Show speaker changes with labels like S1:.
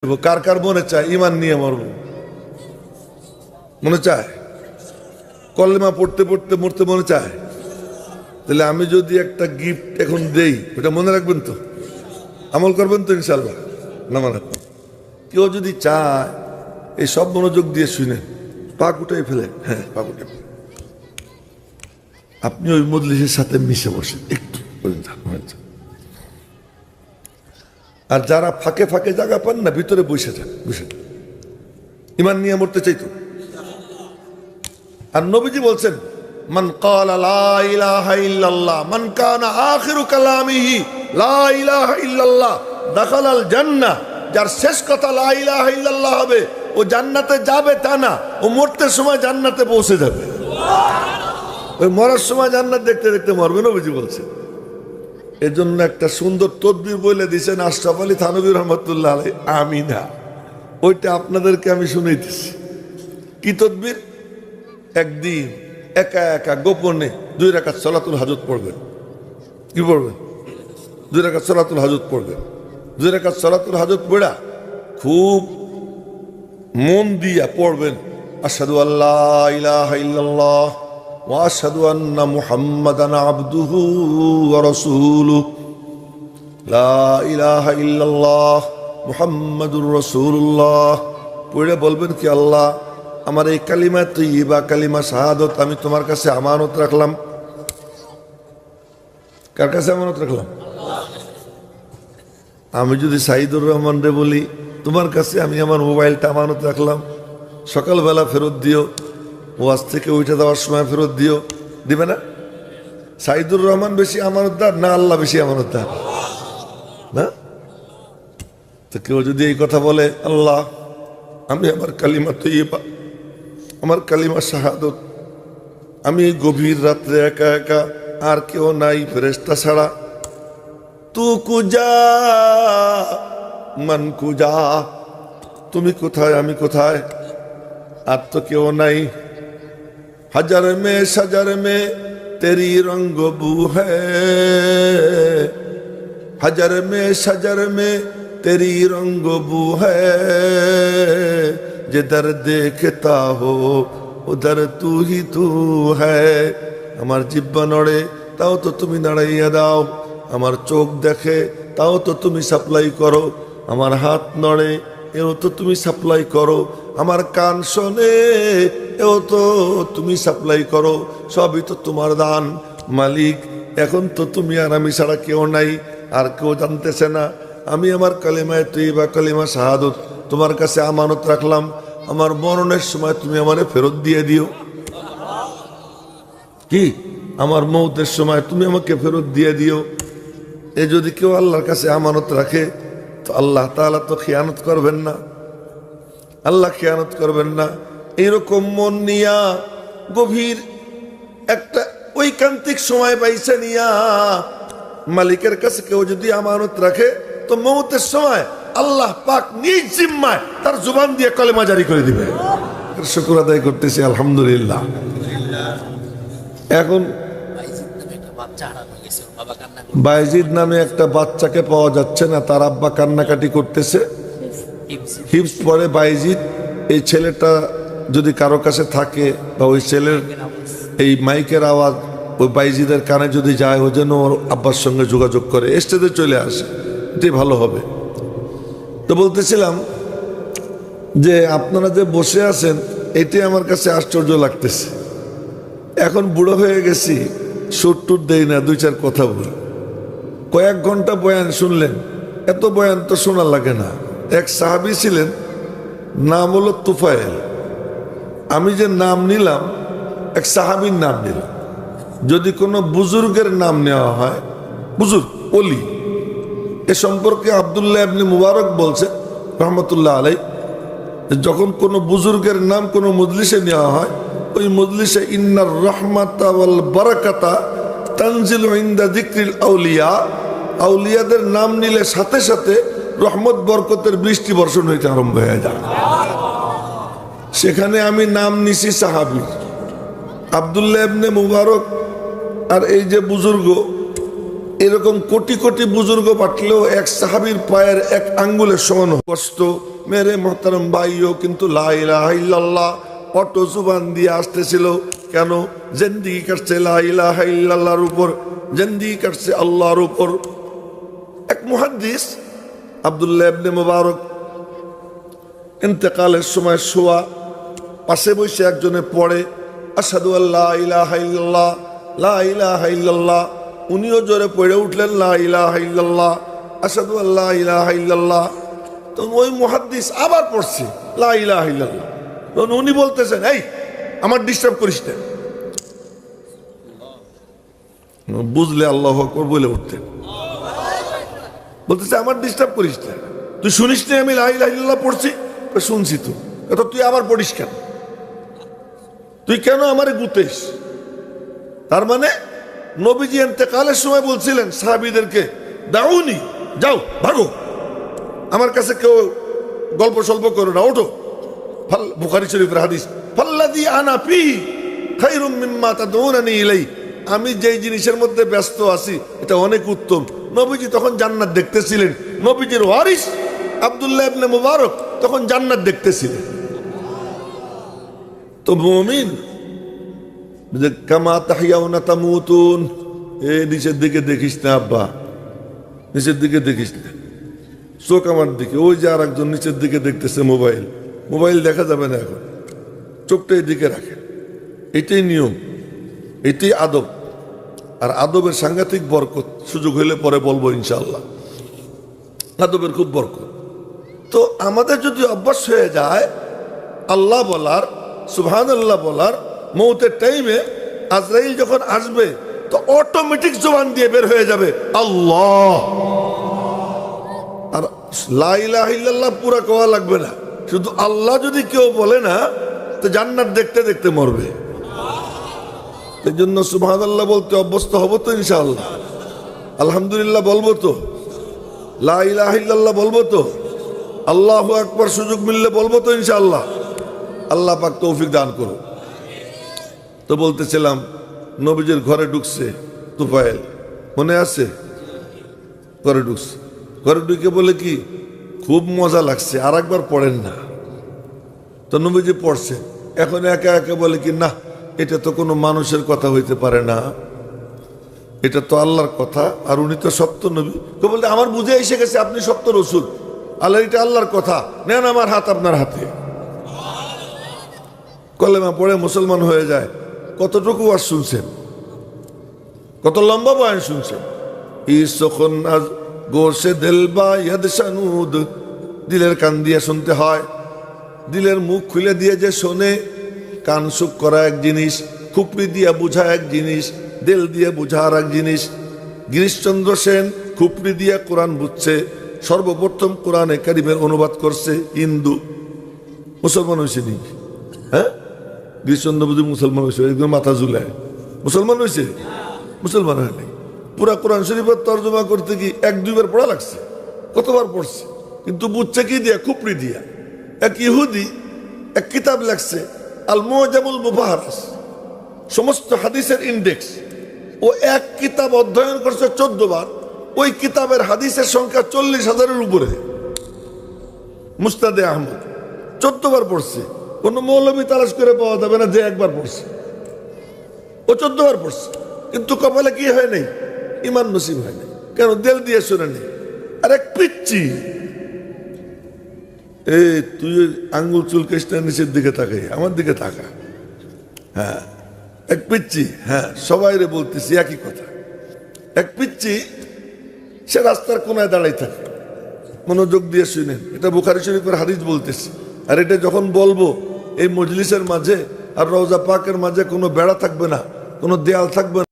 S1: কার কার মনে চায় ইমান নিয়ে মরব? মনে চায়? কলেমা পড়তে পড়তে মরতে মনে চায়? তাহলে আমি যদি একটা গিফট এখন দেই, ওটা মনে রাখবেন তো, আমল করবেন তো ইনশাল্লাহ? না মানে কেউ যদি চায় এই সব মনোযোগ দিয়ে শুনেন, পাক উঠাই ফেলে, হ্যাঁ পাক উঠে ফেলে, আপনি ওই মজলিসের সাথে মিশে বসেন একটু। আর যারা ফাঁকে ফাঁকে জায়গা পান না, ভিতরে বসে যান, বসে যান। ইমান নিয়ে মরতে চাইতো। আর নবীজি বলছেন, মান ক্বালা লা ইলাহা ইল্লাল্লাহ মান কানা আখিরু কালামিহি লা ইলাহা ইল্লাল্লাহ দাখালাল জান্নাহ। যার শেষ কথা লা ইলাহা ইল্লাল্লাহ হবে, ও জান্নাতে যাবে তা না, ও মরতে সময় জান্নাতে পৌঁছে যাবে। ওই মরার সময় জান্নাত দেখতে দেখতে মরবে, নবীজি বলছেন। এজন্য একটা সুন্দর তদবির বলে দিয়েছেন আশরাফ আলী থানভী রহমতুল্লাহ আলাইহি, আমিনা। ওইটা আপনাদেরকে আমি শুনাইতেছি। কি তদবির? একদিন একা একা গোপনে 2 রাকাত সালাতুল হাজত পড়বেন। কি পড়বেন? 2 রাকাত সালাতুল হাজত পড়বেন। 2 রাকাত সালাতুল হাজত পড়া খুব মন দিয়া পড়বেন। আশহাদু আল্লা ইলাহা ইল্লাল্লাহ ওয়া আশহাদু আন্না মুহাম্মাদান আবদুহু ওয়া রাসূলুহু লা ইলাহা ইল্লাল্লাহ মুহাম্মাদুর রাসূলুল্লাহ। পড়ে বলবেন কি, আল্লাহ আমার এই কালিমা তৈয়বা, কালিমা শাহাদত আমি তোমার কাছে আমানত রাখলাম। কার কাছে আমানত রাখলাম? আমি যদি সাইদুর রহমান রে বলি, তোমার কাছে আমি আমার মোবাইলটা আমানত রাখলাম, সকালবেলা ফেরত দিও, ওয়াজ থেকে উঠে দেওয়ার সময় ফেরত দিও, দিবে না? সাইদুর রহমান বেশি আমানতদার না আল্লাহ বেশি আমানতদার? না? তো কেউ যদি এই কথা বলে, আল্লাহ আমি আমার কালিমা তৈয়বা, আমার কালিমা শাহাদত আমি এই গভীর রাত্রে একা একা, আর কেউ নাই ফেরেশতা ছাড়া, তু কুজা মান কুজা, তুমি কোথায় আমি কোথায়, আর তো কেউ নাই। হাজার মে সাজার মে তেরি রঙ্গ বু হ্যায়, হাজার মে সাজার মে তেরি রঙ্গ বু হ্যায়, जिधर देखता हो उधर तू ही तू है। আমার জিহ্বা নড়ে তাও তো তুমি নাড়াইয়া দাও, আমার চোখ দেখে তাও তো তুমি সাপ্লাই করো, আমার হাত নড়ে এও তো তুমি সাপ্লাই করো, আমার কান শোনে এও তো তুমি সাপ্লাই করো, সবই তো তোমার দান মালিক। এখন তো তুমি আর আমি ছাড়া কেউ নাই, আর কেউ জানতেছে না। আমি আমার কালিমায়ে তৈয়বা, কালিমা শাহাদত তোমার কাছে আমানত রাখলাম, আমার মরণের সময় তুমি আমারে ফেরত দিয়ে দিও। কি? আমার মৌতের সময় তুমি আমাকে ফেরত দিয়ে দিও। এ যদি কেউ আল্লাহর কাছে আমানত রাখে, তো আল্লাহ তাআলা তো খিয়ানত করবেন না, আল্লাহ খিয়ানত করবেন না। এইরকম মন নিয়া গভীর একটা ঐকান্তিক সময় পাইছে নিয়া মালিকের কাছে কেউ যদি আমানত রাখে, তো মৌতের সময় আল্লাহ পাক নিজ জিম্মায় তার জুবান দিয়ে কলেমা জারি করে দিবে। শুকর আদায় করতেছি আলহামদুলিল্লাহ। এখন বাইজিদ নামে একটা বাচ্চাকে পাওয়া যাচ্ছে না, তার আব্বা কান্নাকাটি করতেছে, হিপস পরে বাইজিদ। এই ছেলেটা যদি কারো কাছে থাকে, বা ওই ছেলের এই মাইকের আওয়াজ ওই বাইজিদের কানে যদি যায়, ও যেন ওর আব্বার সঙ্গে যোগাযোগ করে, স্টেজে চলে আসে, এটাই ভালো হবে। তো বলতেছিলাম যে আপনারা যে বসে আছেন, এটাই আমার কাছে আশ্চর্য লাগতেছে। এখন বুড়ো হয়ে গেছি, সুর টুর দেই না, 2-4 কথা বলি। কয়েক ঘন্টা বয়ান শুনলেন, এত বয়ান তো শোনা লাগে না। এক সাহাবী ছিলেন, নাম হলো তুফাইল। আমি যে নাম নিলাম, এক সাহাবীর নাম নিলাম। যদি কোনো বুজুর্গের নাম নেওয়া হয়, বুজুর্গ ওলি, এ সম্পর্কে আব্দুল্লাহ ইবনে মুবারক বলছে রহমতুল্লাহ আলাই, যখন কোনো বুজুর্গের নাম কোনো মজলিসে নেওয়া হয়, ওই মজলিসে ইন্নার রহমাতা ওয়াল বারাকাতা তানজিলু ইনদা যিকরিল আউলিয়া, আউলিয়াদের নাম নিলে সাথে সাথে রহমত বরকতের বৃষ্টি বর্ষণ হইতে আরম্ভ হয়ে যায়। সেখানে আমি নাম নিছি সাহাবী আব্দুল্লাহ ইবনে মুবারক। আর এই যে বুজুর্গ, এরকম কোটি কোটি বুজুর্গ পাঠলেও এক সাহাবীর পায়ের এক আঙ্গুলের সমান কষ্ট। মেরে মোহতারম ভাইও কিন্তু লা ইলাহা ইল্লাল্লাহ অটো জুবান দিয়ে আসতেছিল। কেন? জিন্দেগি কাটছে লা ইলাহা ইল্লাল্লাহর উপর, জিন্দেগি কাটছে আল্লাহর উপর। এক মুহাদ্দিস আব্দুল্লাহ ইবনে মুবারক ইন্তেকালের সময় শোয়া, পাশে বসে একজনে পড়ে আশহাদু আল্লা ইলাহা ইল্লাল্লাহ, লা ইলাহা ইল্লাল্লাহ। উনিও জোরে পড়ে উঠলেন লা ইলাহা ইল্লাল্লাহ, আশহাদু আল্লা ইলাহা ইল্লাল্লাহ। তো ওই মুহাদ্দিস আবার পড়ছে লা ইলাহা ইল্লাল্লাহ। তখন উনি বলতেছেন, এই আমার ডিস্টার্ব করিস না। বুঝলে আল্লাহু আকবার বলে উঠতেন, বলতেছে আমার ডিস্টার্ব করিস না, তুই শুনিস না আমি লা ইলাহা ইল্লাল্লাহ পড়ছি? শুনছি তো, এটা তুই আবার পড়িস কেন? তুই কেন আমারে গুতেস? তার মানে নবীজি ইন্তেকালের সময় বলছিলেন সাহাবীদেরকে, দাউনি, যাও ভাগো, আমার কাছে কেউ গল্প সল্প করো না, ওঠো। বুখারী শরীফের হাদিস, ফাল্লাযী আনা ফী খায়রুম মিম্মা তাদউনানি ইলাই। আমি যেই জিনিসের মধ্যে ব্যস্ত আছি এটা অনেক উত্তম। নবীজি তখন জান্নাত দেখতেছিলেন। নবীজির ওয়ারিস আব্দুল্লাহ ইবনে মুবারক তখন জান্নাত দেখতেছিলেন। তো মুমিন কামা তাহইয়াউনা তামুতুন, নিচের দিকে দেখিস না আব্বা, নিচের দিকে দেখিস না, চোখ আমার দিকে। ওই যে আর একজন নিচের দিকে দেখতেছে মোবাইল, মোবাইল দেখা যাবে না এখন, চোখটা এই দিকে রাখে। এটাই নিয়ম, এটাই আদব। আর আদবের সাংঘাতিক বরকত, সুযোগ হইলে পরে বলবো ইনশাআল্লাহ। আদবের খুব বরকত। তো আমাদের যদি অভ্যাস হয়ে যায় আল্লাহ বলার, সুবহানাল্লাহ বলার, মৌতের টাইমে আজরাইল যখন আসবে তো অটোমেটিক জবান দিয়ে বের হয়ে যাবে আল্লাহ। আর লা ইলাহা ইল্লাল্লাহ পুরা কোয়া লাগবে না, শুধু আল্লাহ যদি কেউ বলে না তো জান্নাত দেখতে দেখতে মরবে। এই জন্য সুবহানাল্লাহ বলতে অভ্যস্ত হবো তো ইনশাআল্লাহ। আলহামদুলিল্লাহ বলবো তো, লা ইলাহা ইল্লাল্লাহ বলবো তো, আল্লাহু আকবার সুযোগ মিললে বলবো তো ইনশাআল্লাহ। আল্লাহ পাক তৌফিক দান করো। তো বলতেছিলাম নবীজির ঘরে ঢুকছে তুফাইল, মনে আছে? ঘরে ঢুকছে, ঘরে ঢুকে বলে কি খুব মজা লাগছে, আর একবার পড়েন না। তো নবীজি পড়ছে, এখন একা একা বলে কি না, এটা তো কোনো মানুষের কথা হইতে পারে না, এটা তো আল্লাহর কথা, আর উনি তো সত্য নবী। তো বলতে আমার বুঝে এসে গেছে আপনি সত্য রসুল, আল্লাহ এটা আল্লাহর কথা, নেন আমার হাত আপনার হাতে। কলেমা পড়ে মুসলমান হয়ে যায়। কতটুকু আর শুনছেন, কত লম্বা বয়ান শুনছেন। ইসখন আজ গোশে দিলবা ইয়াদ শানুদ, দিলের কান দিয়ে শুনতে হয়, দিলের মুখ খুলে দিয়ে যে শোনে। কান সুখ করা এক জিনিস, খুপড়ি দিয়ে বুঝা এক জিনিস, দিল দিয়ে বুঝা আর এক জিনিস। গিরিশচন্দ্র সেন খুপড়ি দিয়ে কোরআন বুঝছে, সর্বপ্রথম কোরআনে কারিমের অনুবাদ করছে হিন্দু। মুসলমান হয়েছে নি? হ্যাঁ, গিরিশচন্দ্র বুঝি মুসলমান হয়েছে? একদম মাথা ঝুলায় মুসলমান হয়েছে? মুসলমান হয় নাই। পুরা কোরআন শরীফের তর্জমা করতে কি এক দুইবার পড়া লাগছে, কতবার পড়ছে, কিন্তু বুঝছে কি দিয়া? খুপড়ি দিয়া। এক ইহুদি এক কিতাব লেখছে আল মুজামুল মুবাহারাস, সমস্ত হাদিসের ইন্ডেক্স। ও এক কিতাব অধ্যয়ন করছে 14 বার। ওই কিতাবের হাদিসের সংখ্যা 40,000-এর উপরে। মুস্তাদে আহমদ 14 বার পড়ছে। কোন মৌলবী তালাশ করে পাওয়া যাবে না যে একবার পড়ছে। ও 14 বার পড়ছে, কিন্তু কপালে কি হয় নাই? ইমান নসিব হয় নাই। কেন? দিল দিয়ে শুনে নেই। আর এক পিচ্ছি, এই তুই আঙ্গুল চুলকাইস না, নিচের দিকে তাকাই, আমার দিকে তাকা। হ্যাঁ, এক পিচ্ছি, হ্যাঁ সবাই রে বলতেছি একই কথা। এক পিচ্ছি, সে রাস্তার কোনায় দাঁড়াই থাকে। মনোযোগ দিয়ে শুনেন, এটা বুখারী শরীফের হাদিস বলতেছি। আর এটা যখন বলবো, এই মজলিসের মাঝে আর রওজা পাকের মাঝে কোনো বেড়া থাকবে না, কোনো দেয়াল থাকবে না।